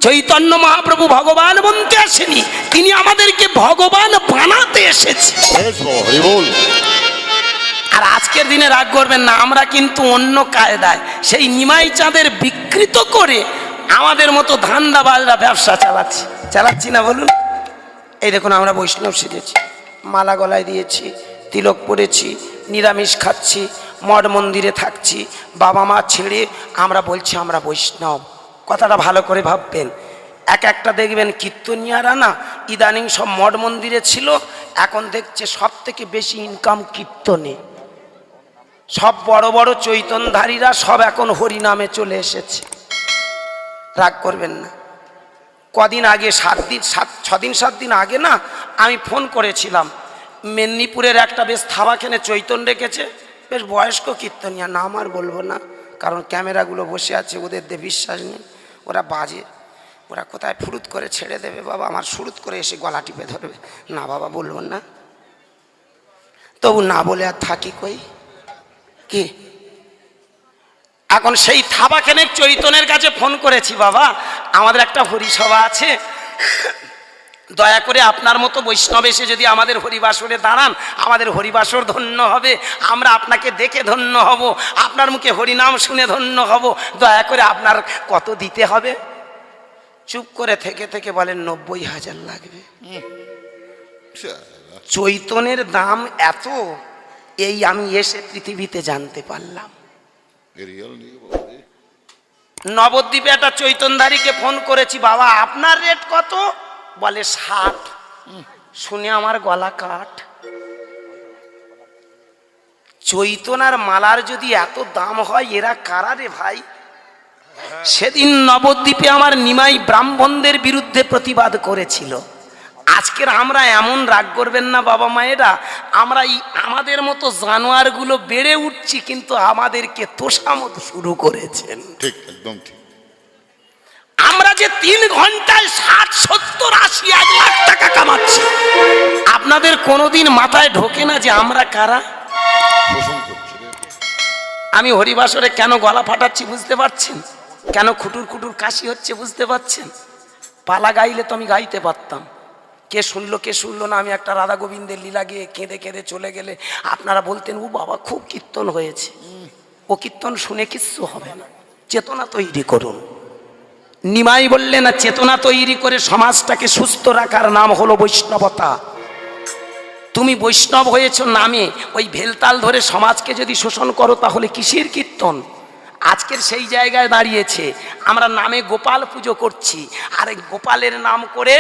চৈতন্য মহাপ্রভু ভগবান বলতে আসেনি, তিনি আমাদেরকে ভগবান বানাতে এসেছে। আর আজকের দিনে রাগ করবেন না, আমরা কিন্তু অন্য কায়দায় সেই নিমাই চাঁদের বিকৃত করে আমাদের মতো ধান্দাবাজরা ব্যবসা চালাচ্ছি না বলুন? এই দেখুন, আমরা বৈষ্ণব সেজেছি, মালা গলায় দিয়েছি, তিলক পরেছি, নিরামিষ খাচ্ছি, মঠ মন্দিরে থাকছি, বাবা মা ছেড়ে আমরা বলছি আমরা বৈষ্ণব। কথাটা ভালো করে ভাববেন। একটা দেখবেন কীর্তনিয়ারা না ইদানিং সব মঠ মন্দিরে ছিল, এখন দেখছে সব থেকে বেশি ইনকাম কীর্তনে। সব বড় বড় চৈতনধারীরা সব এখন হরিনামে চলে এসেছে। রাগ করবেন না। কদিন আগে 6 দিন আগে না আমি ফোন করেছিলাম, মেদিনীপুরের একটা বেশ থাবাখানে চৈতন রেখেছে, বেশ বয়স্ক কীর্তনিয়া, নাম আর বলবো না কারণ ক্যামেরাগুলো বসে আছে, ওদের বিশ্বাস নেই, ওরা বাজে, ওরা কোথায় ফুরুত করে ছেড়ে দেবে বাবা, আমার সুরুত করে এসে গলা টিপে ধরবে। না বাবা বলবো না, তবু না বলে আর থাকি কই কি। এখন সেই থাবাখানের চৈতনের কাছে ফোন করেছি, বাবা আমাদের একটা হরিসভা আছে, দয়া করে আপনার মতো বৈষ্ণব এসে যদি আমাদের হরিবাসরে দাঁড়ান, আমাদের হরিবাসর ধন্য হবে, আমরা আপনাকে দেখে ধন্য হব, আপনার মুখে হরিনাম শুনে ধন্য হব, দয়া করে আপনার কত দিতে হবে? চুপ করে থেকে বলেন 90,000 লাগবে। চৈতনের দাম এত, এই আমি এসে পৃথিবীতে জানতে পারলাম। নবদ্বীপে একটা চৈতনধারীকে ফোন করেছি, বাবা আপনার রেট কত? বলে 60। শুনে আমার গলা কাঠ। চৈতনার মালার যদি এত দাম হয়, এরা কারা রে ভাই? সেদিন নবদ্বীপে আমার নিমাই ব্রাহ্মণদের বিরুদ্ধে প্রতিবাদ করেছিল। আজকের আমরা এমন রাগ করবেন না বাবা মায়েরা, আমরা আমাদের মতো জানোয়ারগুলো বেড়ে উঠছি, কিন্তু আমাদেরকে তোষামত শুরু করেছেন। ঠিক, একদম ঠিক। আমরা যে 3 ঘন্টায় 60, 70, 80, 1 লাখ টাকা কামাচ্ছি, আপনাদের কোনোদিন মাথায় ঢোকে না যে আমরা কারা? আমি হরিবাসরে কেন গলা ফাটাচ্ছি বুঝতে পারছেন? কেন খুটুর খুটুর কাশি হচ্ছে বুঝতে পারছেন? পালা গাইলে তো আমি গাইতে পারতাম, কে শুনলো না। আমি একটা রাধা গোবিন্দের লীলা গিয়ে কেঁদে কেঁদে চলে গেলে আপনারা বলতেন, ও বাবা খুব কীর্তন হয়েছে। ও কীর্তন শুনে কিচ্ছু হবে না, চেতনা তৈরি করুন। নিমাই বললেন না, চেতনা তৈরি করে সমাজটাকে সুস্থ রাখার নাম হলো বৈষ্ণবতা। তুমি বৈষ্ণব হয়েছ নামে, ওই ভেলতাল ধরে সমাজকে যদি শোষণ করো তাহলে কিসের কীর্তন? আজকের সেই জায়গায় দাঁড়িয়েছে আমরা নামে গোপাল পুজো করছি, আর এই গোপালের নাম করে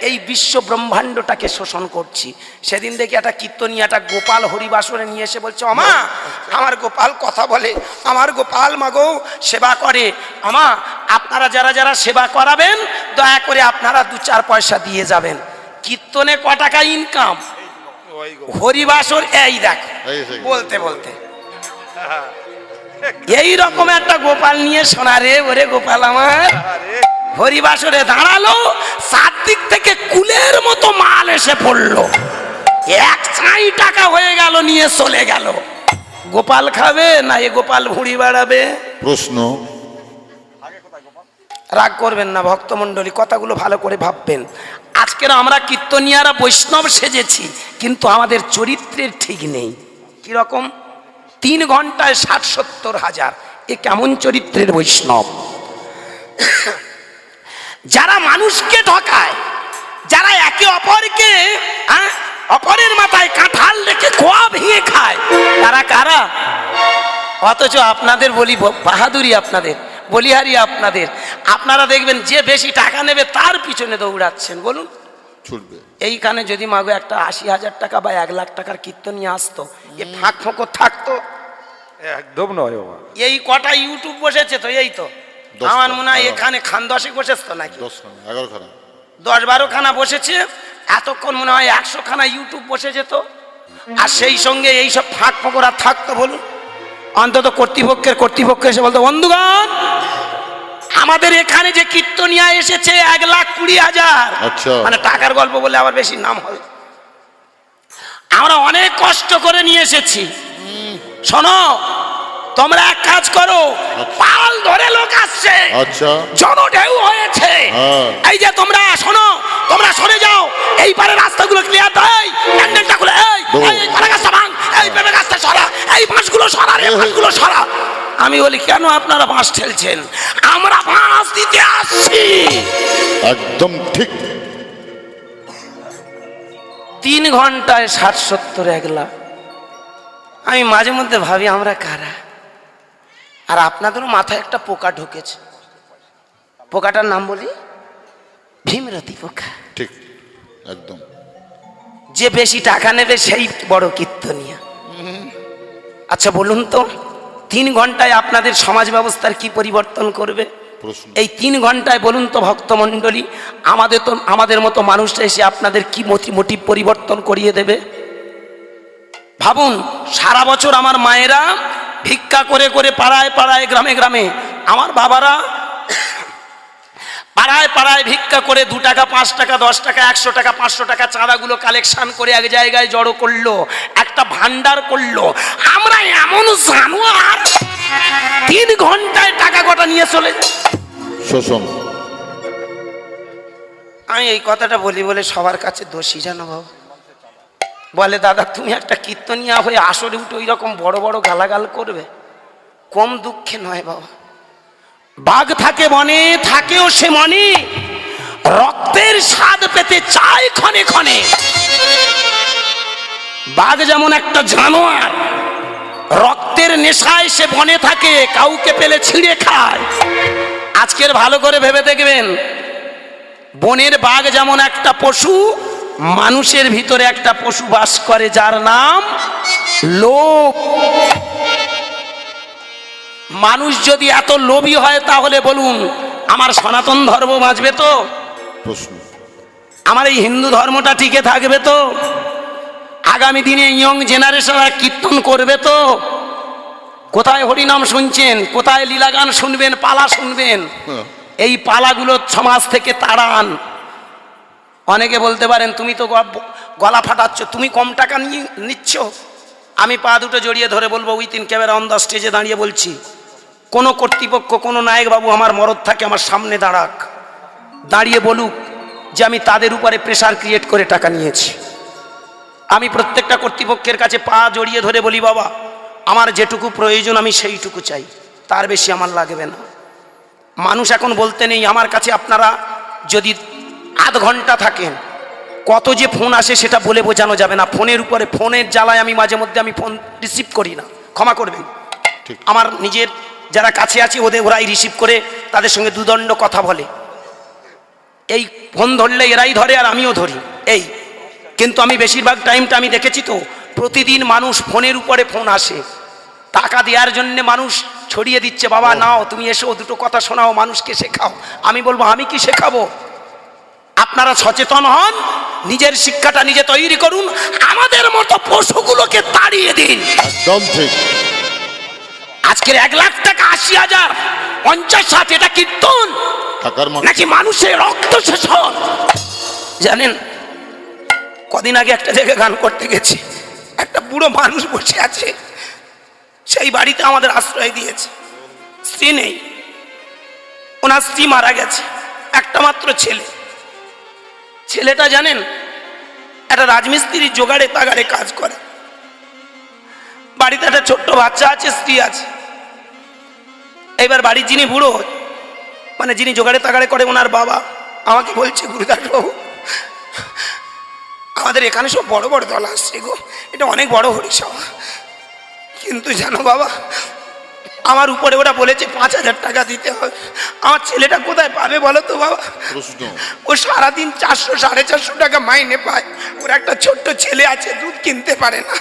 এই বিশ্ব ব্রহ্মাণ্ডটাকে শোষণ করছি। সেদিন দেখি একটা কীর্তনিয়া একটা গোপাল হরিবাসরে নিয়ে এসে বলছে, আমা আমার গোপাল কথা বলে, আমার গোপাল মাগো সেবা করে। আমা আপনারা যারা যারা সেবা করাবেন দয়া করে আপনারা 2-4 পয়সা দিয়ে যাবেন। কীর্তনে ক টাকা ইনকাম, হরিবাসর এই দেখ বলতে বলতে এই রকম একটা গোপাল নিয়ে শোনা রে, ওরে গোপাল আমার হরিবাসরে দাঁড়ালো, 4 দিক থেকে কুলের মতো মাল এসে পড়লো, 1 চাই টাকা হয়ে গেল, নিয়ে চলে গেল। গোপাল খাবে না এ গোপাল ভুঁড়ি বাড়াবে? প্রশ্ন। রাগ করবেন না ভক্তমণ্ডলী, কথাগুলো ভালো করে ভাববেন। আজকের আমরা কীর্তনিয়ারা বৈষ্ণব সেজেছি, কিন্তু আমাদের চরিত্রের ঠিক নেই। কিরকম? 3 ঘন্টায় 60-70 হাজার, এ কেমন চরিত্রের বৈষ্ণব? যারা মানুষকে ঠকায়, যারা একে অপরকে অপরের মাথায় কাঁঠাল রেখে খোয়া ভেঙে খায়, তারা কারা? অথচ আপনাদের বলি বাহাদুরি, আপনাদের বলিহারি আপনাদের, আপনারা দেখবেন যে বেশি টাকা নেবে তার পিছনে দৌড়াচ্ছেন। বলুন, এইখানে যদি মাগো একটা 80,000 টাকা বা 1 লাখ টাকার কীর্তন নিয়ে আসতো, এ ফাঁক ফোঁকো থাকতো? একদম নয় বাবা। এই কটা ইউটিউব বসেছে তো, এই তো আমার মনে হয় এখানে খান 10 বসেছে তো নাকি 10-12 খানা বসেছে, এতক্ষণ মনে হয় 100 খানা ইউটিউব বসে যেত। আর সেই সঙ্গে এই সব ফাঁক ফোঁকরা থাকতো। বলুন, অন্তত কর্তৃপক্ষ এসে বলতো, বন্ধুগণ আমাদের এখানে যে কীর্তনিয়া এসেছে 1,20,000, মানে টাকার গল্প বলে আবার বেশি নাম হবে। আমরা অনেক কষ্ট করে নিয়ে এসেছি, শোনো তোমরা এক কাজ করো, পাল ধরে লোক আসছে, জনঢেউ হয়েছে, হ্যাঁ। এই যে তোমরা শোনো, তোমরা সরে যাও, এই পারে রাস্তাগুলো ক্লিয়ার দেয়, প্যান্ডেলটা খুলে এই এই কলা গাছটা ভাঙ, এই পেঁপে গাছটা সরা, এই বাঁশগুলো সরা রে, বাঁশগুলো সরা। আমি বলি কেন আপনারা বাঁশ ঠেলছেন? আমরা বাঁশ দিতে আসছি। একদম ঠিক। 3 ঘন্টায় 60-70 1 লাখ। আমি মাঝে মধ্যে ভাবি আমরা কারা? আর আপনাদেরও মাথায় একটা পোকা ঢুকেছে। পোকাটার নাম বলি ভীমরতি পোকা। ঠিক একদম। যে বেশি টাকা নেবে সেই বড় কীর্তনিয়া। আচ্ছা বলুন তো, 3 ঘন্টায় আপনাদের সমাজ ব্যবস্থার কি পরিবর্তন করবে? প্রশ্ন। এই 3 ঘন্টায় বলুন তো ভক্তমণ্ডলী, আমাদের মতো মানুষরা এসে আপনাদের কি মোটিভ পরিবর্তন করিয়ে দেবে? ভাবুন, সারা বছর আমার মায়েরা ভিক্ষা করে করে পাড়ায় পাড়ায় গ্রামে গ্রামে, আমার বাবারা পাড়ায় পাড়ায় ভিক্ষা করে 2 টাকা 5 টাকা 10 টাকা 100 টাকা 500 টাকা চাঁদাগুলো কালেকশন করে এক জায়গায় জড়ো করলো, একটা ভান্ডার করলো। আমরা এমন জানোয়ার 3 ঘন্টায় টাকা কটা নিয়ে চলে যায়। শোষণ। আমি এই কথাটা বলি বলে সবার কাছে দোষী জানো বাবা। বলে দাদা তুমি একটা কীর্তনিয়া হয়ে আসরে উঠে ওই রকম বড় বড় গালাগাল করবে? কম দুঃখে নয় বাবা। বাঘ থাকে বনে, থাকেও সে মনে, রক্তের স্বাদ পেতে চায় ক্ষণে ক্ষণে। বাঘ যেমন একটা জানোয়ার, রক্তের নেশায় সে বনে থাকে, কাউকে পেলে ছিঁড়ে খায়। আজকের ভালো করে ভেবে দেখবেন, বনের বাঘ যেমন একটা পশু, মানুষের ভিতরে একটা পশু বাস করে যার নাম লোভ। মানুষ যদি এত লোভী হয় তাহলে বলুন আমার সনাতন ধর্ম বাঁচবে তো? প্রশ্ন। আমার এই হিন্দু ধর্মটা টিকে থাকবে তো? আগামী দিনে ইয়ং জেনারেশনরা কীর্তন করবে তো? কোথায় হরিনাম শুনছেন, কোথায় লীলাগান শুনবেন, পালা শুনবেন? এই পালাগুলো সমাজ থেকে তাড়ান। অনেকে বলতে পারেন তুমি তো গলা ফাটাচ্ছ, তুমি কম টাকা নিচ্ছ। আমি পা দুটো জড়িয়ে ধরে বলবো উইথিন ক্যামেরা অন দ্য স্টেজে দাঁড়িয়ে বলছি, কোনো কর্তৃপক্ষ কোনো নায়ক বাবু আমার মরদ থাকে আমার সামনে দাঁড়াক, দাঁড়িয়ে বলুক যে আমি তাদের উপরে প্রেসার ক্রিয়েট করে টাকা নিয়েছি। আমি প্রত্যেকটা কর্তৃপক্ষের কাছে পা জড়িয়ে ধরে বলি বাবা আমার যেটুকু প্রয়োজন আমি সেইটুকু চাই, তার বেশি আমার লাগবে না। মানুষ এখন বলতে নেই। আমার কাছে আপনারা যদি আধ ঘন্টা থাকেন, কত যে ফোন আসে সেটা বলে বোঝানো যাবে না। ফোনের উপরে, ফোনের জ্বালায় আমি মাঝে মধ্যে আমি ফোন রিসিভ করি না, ক্ষমা করবেন। আমার নিজের যারা কাছে আছে ওরাই রিসিভ করে তাদের সঙ্গে দুদণ্ড কথা বলে। এই ফোন ধরলে এরাই ধরে আর আমিও ধরি এই। কিন্তু আমি বেশিরভাগ টাইমটা আমি দেখেছি তো, প্রতিদিন মানুষ ফোনের উপরে ফোন আসে, টাকা দেওয়ার জন্য মানুষ ছড়িয়ে দিচ্ছে, বাবা নাও তুমি এসো দুটো কথা শোনাও, মানুষকে শেখাও। আমি বলবো আমি কি শেখাবো? আপনারা সচেতন হন, নিজের শিক্ষাটা নিজে তৈরি করুন, আমাদের মতো পশুগুলোকে তাড়িয়ে দিন। একদম ঠিক। আজকের 1 লাখ টাকা 80,000 50-60 এটা কীর্তন নাকি মানুষের রক্ত শোষণ? জানেন কদিন আগে একটা জায়গায় গান করতে গেছি, একটা বুড়ো মানুষ বসে আছে, সেই বাড়িতে আমাদের আশ্রয় দিয়েছে। স্ত্রী নেই, ওনার স্ত্রী মারা গেছে, একটা মাত্র ছেলে। ছেলেটা জানেন একটা রাজমিস্ত্রির জোগাড়ে তাগাড়ে কাজ করে। বাড়িতে একটা ছোট্ট বাচ্চা আছে, স্ত্রী আছে। এইবার বাড়ির যিনি বুড়ো, মানে যিনি জোগাড়ে তাগাড়ে করে, ওনার বাবা আমাকে বলছে গুরুদাস বাবু আমাদের এখানে সব বড় বড় দল আসছে গো, এটা অনেক বড় হরিসভা, কিন্তু জানো বাবা আমার উপরে ওরা বলেছে 5,000 টাকা দিতে হবে। আমার ছেলেটা কোথায় পাবে বলো তো বাবা? ও সারাদিন 400-450 টাকা মাইনে পায়, ওর একটা ছোট্ট ছেলে আছে, দুধ কিনতে পারে না,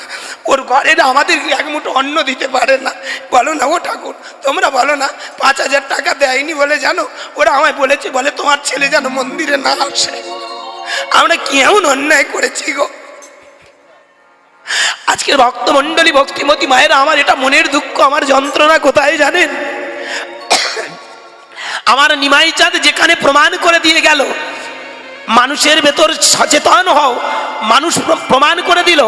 ওর ঘরে আমাদের এক মুঠো অন্ন দিতে পারে না। বলো না ও ঠাকুর, তোমরা বলো না 5,000 টাকা দেয়নি বলে জানো ওরা আমায় বলেছে, বলে তোমার ছেলে যেন মন্দিরে না আসে। আমরা কেমন অন্যায় করেছি গো। আজকের ভক্তমণ্ডলী, ভক্তিমতী মায়েরা, আমার এটা মনের দুঃখ, আমার যন্ত্রণা কোথায় জানেন? আমার নিমাই চাঁদ যেখানে প্রমাণ করে দিয়ে গেল মানুষের ভেতর সচেতন হও, মানুষ প্রমাণ করে দিল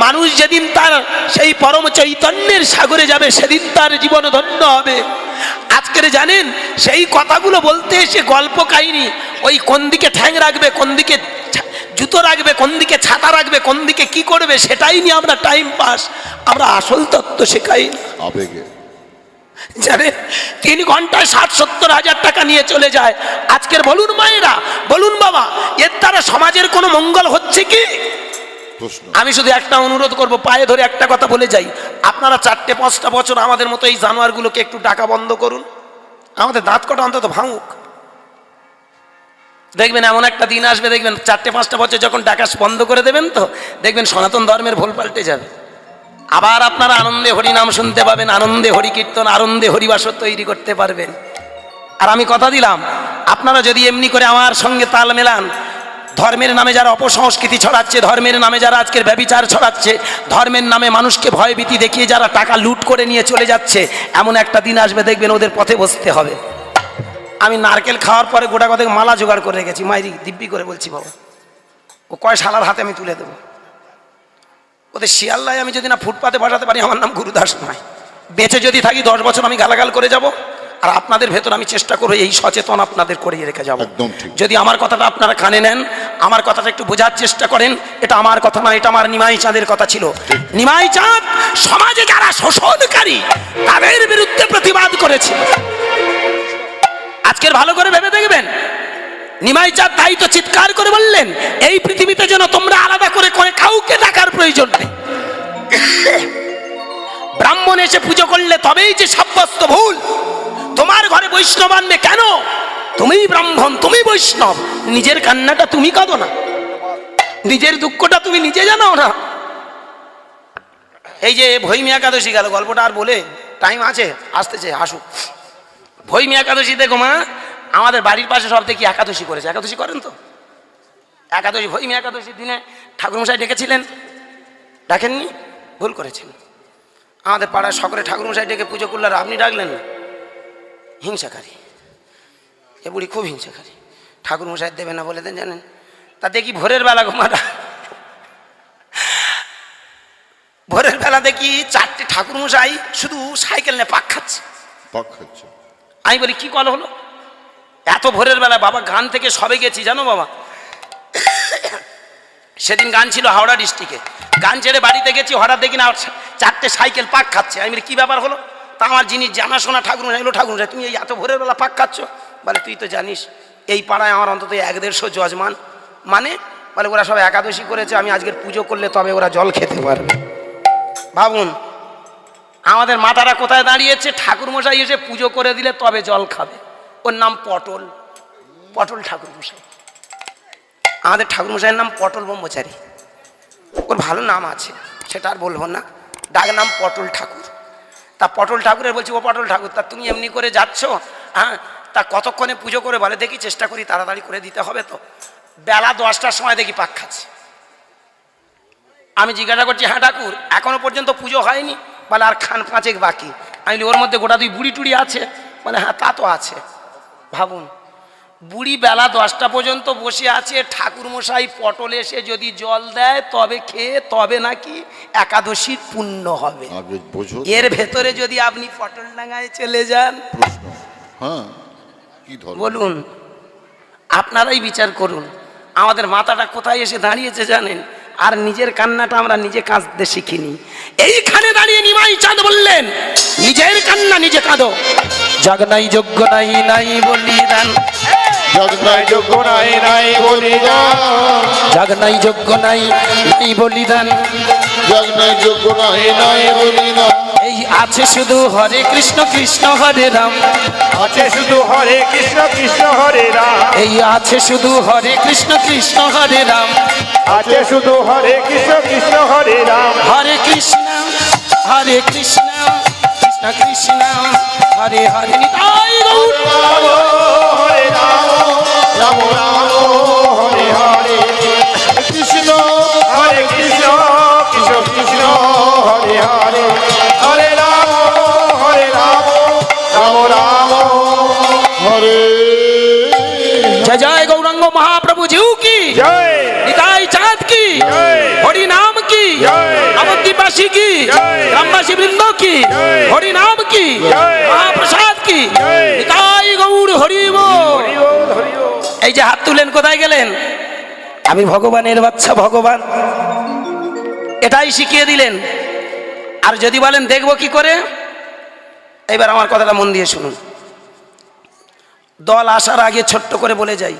মানুষ যেদিন তার সেই পরম চৈতন্যের সাগরে যাবে সেদিন তার জীবন ধন্য হবে। আজকের জানেন সেই কথাগুলো বলতে এসে গল্প কাহিনী, ওই কোন দিকে ঠ্যাং রাখবে, কোন দিকে জুতো রাখবে, কোন দিকে ছাতা রাখবে, কোন দিকে কি করবে, সেটাই নিয়ে আমরা টাইম পাস, আমরা আসল তত্ত্ব শেখাই না। আবেগে জানেন 3 ঘন্টায় 60-70 হাজার টাকা নিয়ে চলে যায়। আজকের বলুন মায়েরা, বলুন বাবা, এর দ্বারা সমাজের কোনো মঙ্গল হচ্ছে কি? প্রশ্ন। আমি শুধু একটা অনুরোধ করব, পায়ে ধরে একটা কথা বলে যাই, আপনারা 4-5টা বছর আমাদের মতো এই জানোয়ারগুলোকে একটু ডাকা বন্ধ করুন, আমাদের দাঁত কটা অন্তত ভাঙুক। দেখবেন এমন একটা দিন আসবে, দেখবেন 4-5টা বছর যখন ডাকা বন্ধ করে দেবেন, তো দেখবেন সনাতন ধর্মের ভুল পাল্টে যাবে। আবার আপনারা আনন্দে হরিনাম শুনতে পাবেন, আনন্দে হরি কীর্তন, আনন্দে হরিবাসর তৈরি করতে পারবেন। আর আমি কথা দিলাম, আপনারা যদি এমনি করে আমার সঙ্গে তাল মেলান, ধর্মের নামে যারা অপসংস্কৃতি ছড়াচ্ছে, ধর্মের নামে যারা আজকের ব্যভিচার ছড়াচ্ছে, ধর্মের নামে মানুষকে ভয়ভীতি দেখিয়ে যারা টাকা লুট করে নিয়ে চলে যাচ্ছে, এমন একটা দিন আসবে দেখবেন ওদের পথে বসতে হবে। আমি নারকেল খাওয়ার পরে গোটা কথা মালা জোগাড় করে রেখেছি, মাইরি দিব্যি করে বলছি বাবা, ও কয় শালার হাতে আমি তুলে দেবো। ওদের শিয়ালদায় আমি যদি না ফুটপাতে বসাতে পারি, আমার নাম গুরুদাস নয়। বেঁচে যদি থাকি 10 বছর আমি গালাগাল করে যাব, আর আপনাদের ভেতর আমি চেষ্টা করবো এই সচেতন আপনাদের করিয়ে রেখে যাবো। একদম ঠিক। যদি আমার কথাটা আপনারা কানে নেন, আমার কথাটা একটু বোঝার চেষ্টা করেন, এটা আমার কথা না, এটা আমার নিমাই চাঁদের কথা ছিল। নিমাই চাঁদ সমাজে যারা শোষণকারী তাদের বিরুদ্ধে প্রতিবাদ করেছে। আজকের ভালো করে ভেবে দেখবেন, নিমাই চাঁদ তাই তো চিৎকার করে বললেন, এই পৃথিবীতে যেন তোমরা আলাদা করে কাউকে ডাকার প্রয়োজন নেই। ব্রাহ্মণ এসে পুজো করলে তবেই যে সাব্যস্ত ভুল। তোমার ঘরে বৈষ্ণব আনবে কেন? তুমিই ব্রাহ্মণ, তুমি বৈষ্ণব, নিজের কান্নাটা তুমি কাঁদো না, নিজের দুঃখটা তুমি নিজে জানো না। এই যে ভৈমী একাদশী গেল, গল্পটা আর বলে টাইম আছে, আসতেছে, আসুক। ভৈমী একাদশী দেখো মা, আমাদের বাড়ির পাশে সব দেখি একাদশী করেছে। একাদশী করেন তো? একাদশী, ভৈমী একাদশীর দিনে ঠাকুরমশাই ডেকেছিলেন, ডাকেননি? ভুল করেছেন। আমাদের পাড়ায় সকলে ঠাকুরমশাই ডেকে পুজো করলে আর আপনি ডাকলেন না, হিংসাকারী। এ বুড়ি খুব হিংসাকারী, ঠাকুরমশাই দেবে না বলে দেন, জানেন? তা দেখি ভোরের বেলা ঘুমাটা, ভোরের বেলা দেখি 4টে ঠাকুরমশাই শুধু সাইকেল নিয়ে পাক খাচ্ছে। পাক খাচ্ছে। আমি বলি কি কল হলো এত ভোরের বেলা? বাবা গান থেকে সবে গেছি জানো বাবা, সেদিন গান ছিল হাওড়া ডিস্ট্রিক্টে, গান ছেড়ে বাড়িতে গেছি, হঠাৎ দেখি না 4টে সাইকেল পাক খাচ্ছে। আমি বলি কি ব্যাপার হলো? তা আমার যিনি জানাশোনা ঠাকুরমশাই এলো, ঠাকুরমশাই তুমি এই এত ভোরের বেলা পাক খাচ্ছ? বলে তুই তো জানিস এই পাড়ায় আমার অন্তত 1-150 যজমান, মানে বলে ওরা সব একাদশী করেছে, আমি আজকের পুজো করলে তবে ওরা জল খেতে পারবে। ভাবুন আমাদের মাথাটা কোথায় দাঁড়িয়েছে, ঠাকুরমশাই এসে পুজো করে দিলে তবে জল খাবে। ওর নাম পটল, পটল ঠাকুরমশাই। আমাদের ঠাকুরমশাইয়ের নাম পটল ব্রহ্মচারী, ওর ভালো নাম আছে, সেটা আর বলবো না, ডাক নাম পটল ঠাকুর। তা পটল ঠাকুরের বলছি, ও পটল ঠাকুর, তা তুমি এমনি করে যাচ্ছ, হ্যাঁ তা কতক্ষণে পুজো করে? বলে দেখি চেষ্টা করি তাড়াতাড়ি করে দিতে হবে তো। বেলা 10টার সময় দেখি পাক খাচ্ছে। আমি জিজ্ঞাসা করছি হ্যাঁ ঠাকুর এখনো পর্যন্ত পুজো হয়নি? বলে আর খান 5 বাকি। আমি বলি ওর মধ্যে গোটা 2 বুড়ি টুড়ি আছে? বলে হ্যাঁ তা তো আছে। ভাবুন বুড়ি বেলা 10টা পর্যন্ত বসে আছে, ঠাকুরমশাই পটল এসে যদি জল দেয় তবে খেয়ে তবে নাকি একাদশীর পুণ্য হবে। এর ভেতরে যদি আপনি পটল ডাঙায় চলে যান, প্রশ্ন, হ্যাঁ কি ধর্ম? বলুন আপনারাই বিচার করুন আমাদের মাথাটা কোথায় এসে দাঁড়িয়েছে জানেন? আর নিজের কান্নাটা আমরা নিজে কাঁদতে শিখিনি। এইখানে দাঁড়িয়ে নিমাই চাঁদ বললেন নিজের কান্না নিজে কাঁদো, জগ নাই যোগ্য নাই নাই বলিদান, জগ নাই যোগ্য নাই নাই বলিদান, জগ নাই যোগ্য নাই নাই বলিদান, জগ নাই যোগ্য নাই নাই বলিদান। এই আছে শুধু হরে কৃষ্ণ কৃষ্ণ হরে রাম, আছে শুধু হরে কৃষ্ণ কৃষ্ণ হরে রাম, এই আছে শুধু হরে কৃষ্ণ কৃষ্ণ হরে রাম, আছে শুধু হরে কৃষ্ণ কৃষ্ণ হরে রাম, হরে কৃষ্ণ কৃষ্ণ কৃষ্ণ হরে হরে নিতাই গৌর। হরে রাম রাম রাম হরে হরে, কৃষ্ণ হরে কৃষ্ণ কৃষ্ণ কৃষ্ণ হরে হরে, হরে রাম রাম রাম হরে। জয় জয় গৌরাঙ্গ মহাপ্রভু জিউ কি জয়, নিতাই চাঁদ কি জয়, হরি নাম কি জয়, নবদ্বীপবাসী কি জয়, গ্রামবাসী বৃন্দ কি জয়, হরি নাম কি জয়, মহাপ্রসাদ কি কি? তাই গৌর হরি বল। হরি বল, হরি বল। এই যে হাত তুলেন, কোথায় গেলেন? আমি ভগবানের বাচ্চা, ভগবান এটাই শিখিয়ে দিলেন। আর যদি বলেন দেখবো কি করে, এবার আমার কথাটা মন দিয়ে শুনুন। দল আসার আগে ছোট্ট করে বলে যাই,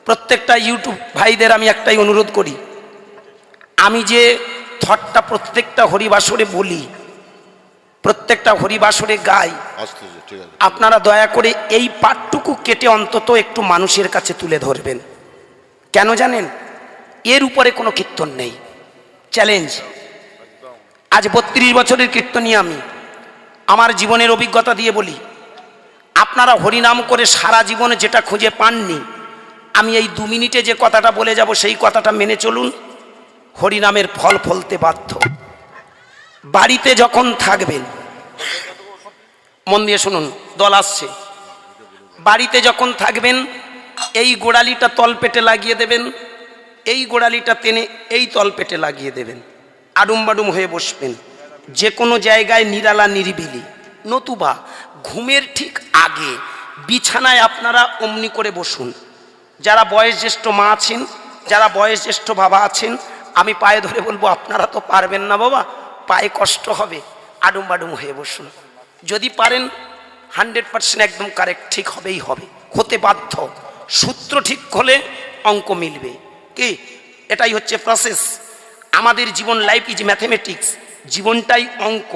প্রত্যেকটা ইউটিউব ভাইদের আমি একটাই অনুরোধ করি, আমি যে থটটা প্রত্যেকটা হরিবাসরে বলি, প্রত্যেকটা হরিবাসরে গাই, আপনারা দয়া করে এই পাঠটুকু কেটে অন্তত একটু মানুষের কাছে তুলে ধরবেন। কেন জানেন? এর উপরে কোনো কীর্তন নেই, চ্যালেঞ্জ। আজ 32 বছরের কীর্তনী আমি, আমার জীবনের অভিজ্ঞতা দিয়ে বলি, আপনারা হরিনাম করে সারা জীবনে যেটা খুঁজে পাননি, আমি এই 2 মিনিটে যে কথাটা বলে যাব সেই কথাটা মেনে চলুন, হরিনামের ফল ফলতে বাধ্য। বাড়িতে যখন থাকবেন, মন দিয়ে শুনুন, দল আসছে, বাড়িতে যখন থাকবেন এই গোড়ালিটা তলপেটে লাগিয়ে দেবেন, এই গোড়ালিটা টেনে এই তলপেটে লাগিয়ে দেবেন, আডুম বাডুম হয়ে বসবেন। যে কোনো জায়গায় নিরালা নিরিবিলি, নতুবা ঘুমের ঠিক আগে বিছানায় আপনারা অমনি করে বসুন। যারা বয়োজ্যেষ্ঠ মা আছেন, যারা বয়োজ্যেষ্ঠ বাবা আছেন, আমি পায়ে ধরে বলবো আপনারা তো পারবেন না বাবা, পায়ে কষ্ট হবে, আডুম বাডুম হয়ে বসুন। যদি পারেন 100% একদম কারেক্ট, ঠিক হবেই হবে, হতে বাধ্য। সূত্র ঠিক হলে অঙ্ক মিলবে। কি? এটাই হচ্ছে প্রসেস। আমাদের জীবন, লাইফ ইজ ম্যাথমেটিক্স, জীবনটাই অঙ্ক।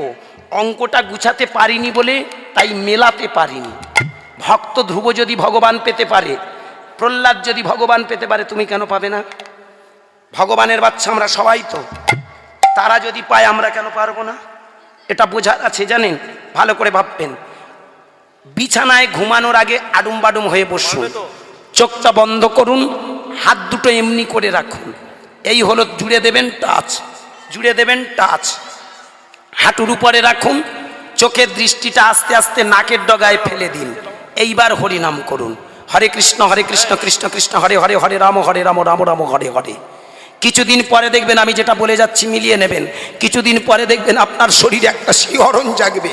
অঙ্কটা গুছাতে পারিনি বলে তাই মেলাতে পারিনি। ভক্ত ধ্রুব যদি ভগবান পেতে পারে, প্রহ্লাদ যদি ভগবান পেতে পারে, তুমি কেন পাবে না? ভগবানের বাচ্চা আমরা সবাই তো, তারা যদি পায় আমরা কেন পারবো না? এটা বোঝার আছে, জানেন? ভালো করে ভাববেন। বিছানায় ঘুমানোর আগে আডুম বাডুম হয়ে বসুন, চোখটা বন্ধ করুন, হাত দুটো এমনি করে রাখুন, এই হলো জুড়ে দেবেন টাচ, জুড়ে দেবেন টাচ, হাঁটুর উপরে রাখুন, চোখের দৃষ্টিটা আস্তে আস্তে নাকের ডগায় ফেলে দিন। এইবার হরিনাম করুন, হরে কৃষ্ণ কৃষ্ণ কৃষ্ণ হরে হরে, হরে রাম রাম রাম হরে হরে। কিছুদিন পরে দেখবেন, আমি যেটা বলে যাচ্ছি মিলিয়ে নেবেন, কিছুদিন পরে দেখবেন আপনার শরীরে একটা শিহরণ জাগবে,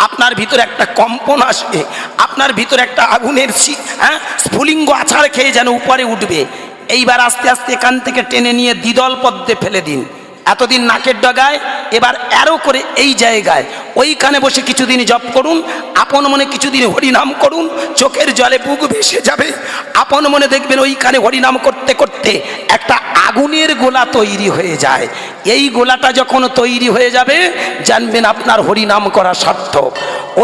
আপনার ভিতরে একটা কম্পন আসবে, আপনার ভিতরে একটা আগুনের স্ফুলিঙ্গ আছাড় খেয়ে যেন উপরে উঠবে। এইবার আস্তে আস্তে এখান থেকে টেনে নিয়ে দ্বিদল পদ্মে ফেলে দিন। এতদিন নাকের ডগায়, এবার অ্যারো করে এই জায়গায়, ওইখানে বসে কিছুদিন জপ করুন, আপন মনে কিছুদিন হরিনাম করুন, চোখের জলে বুক ভেসে যাবে, আপন মনে দেখবেন ওইখানে হরিনাম করতে করতে একটা আগুনের গোলা তৈরি হয়ে যায়। এই গোলাটা যখন তৈরি হয়ে যাবে, জানবেন আপনার হরিনাম করা সার্থক।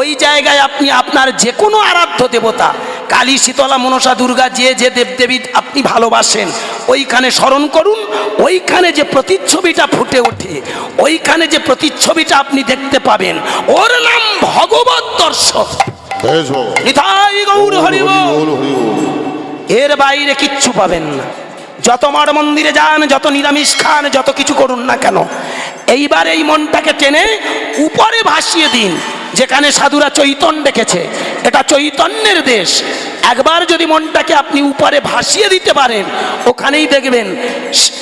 ওই জায়গায় আপনি আপনার যে কোনো আরাধ্য দেবতা, কালী, শীতলা, মনসা, দুর্গা, যে যে দেবদেবী আপনি ভালোবাসেন, ওইখানে স্মরণ করুন। ওইখানে যে প্রতিচ্ছবিটা ফুটে ওঠে, ওইখানে যে প্রতিচ্ছবিটা আপনি দেখতে পাবেন, ওর নাম ভগবত দর্শন। নিতাই গৌর হরি বল। এর বাইরে কিচ্ছু পাবেন না। যত মঠ মন্দিরে যান, যত নিরামিষ খান, যত কিছু করুন না কেন, এইবার এই মনটাকে টেনে উপরে ভাসিয়ে দিন, যেখানে সাধুরা চৈতন্য ডেকেছে। এটা চৈতন্যের দেশ। একবার যদি মনটাকে আপনি উপরে ভাসিয়ে দিতে পারেন, ওখানেই দেখবেন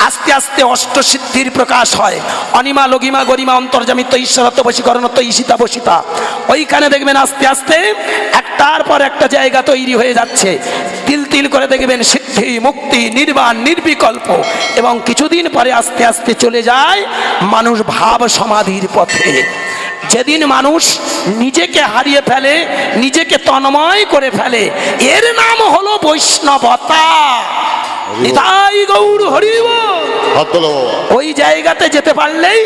আস্তে আস্তে অষ্টসিদ্ধির প্রকাশ হয়। অনিমা, লঘিমা, গরিমা, অন্তর্জামিত্ব, ঈশ্বরত্ব, বশীকরণত্ব, ঈশিতা, বসিতা। ওইখানে দেখবেন আস্তে আস্তে একটার পর একটা জায়গা তৈরি হয়ে যাচ্ছে। তিল তিল করে দেখবেন সিদ্ধি, মুক্তি, নির্বাণ, নির্বিকল্প। এবং কিছুদিন পরে আস্তে আস্তে চলে যায় মানুষ ভাব সমাধির পথে। যেদিন মানুষ নিজেকে হারিয়ে ফেলে, নিজেকে তন্ময় করে ফেলে, এর নাম হলো বৈষ্ণবতা। নিতাই গৌর হরি বল। ওই জায়গাতে যেতে পারলেই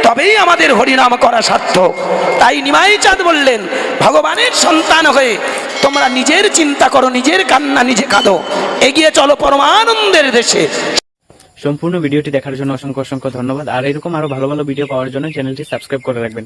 তবেই আমাদের হরিনাম করা সার্থক। তাই নিমাই চাঁদ বললেন, ভগবানের সন্তান হয়ে তোমরা নিজের চিন্তা করো, নিজের কান্না নিজে কাঁদো, এগিয়ে চলো পরমানন্দের দেশে। সম্পূর্ণ ভিডিওটি দেখার জন্য অসংখ্য অসংখ্য ধন্যবাদ। আর এরকম আরো ভালো ভালো ভিডিও পাওয়ার জন্য চ্যানেলটি সাবস্ক্রাইব করে রাখবেন।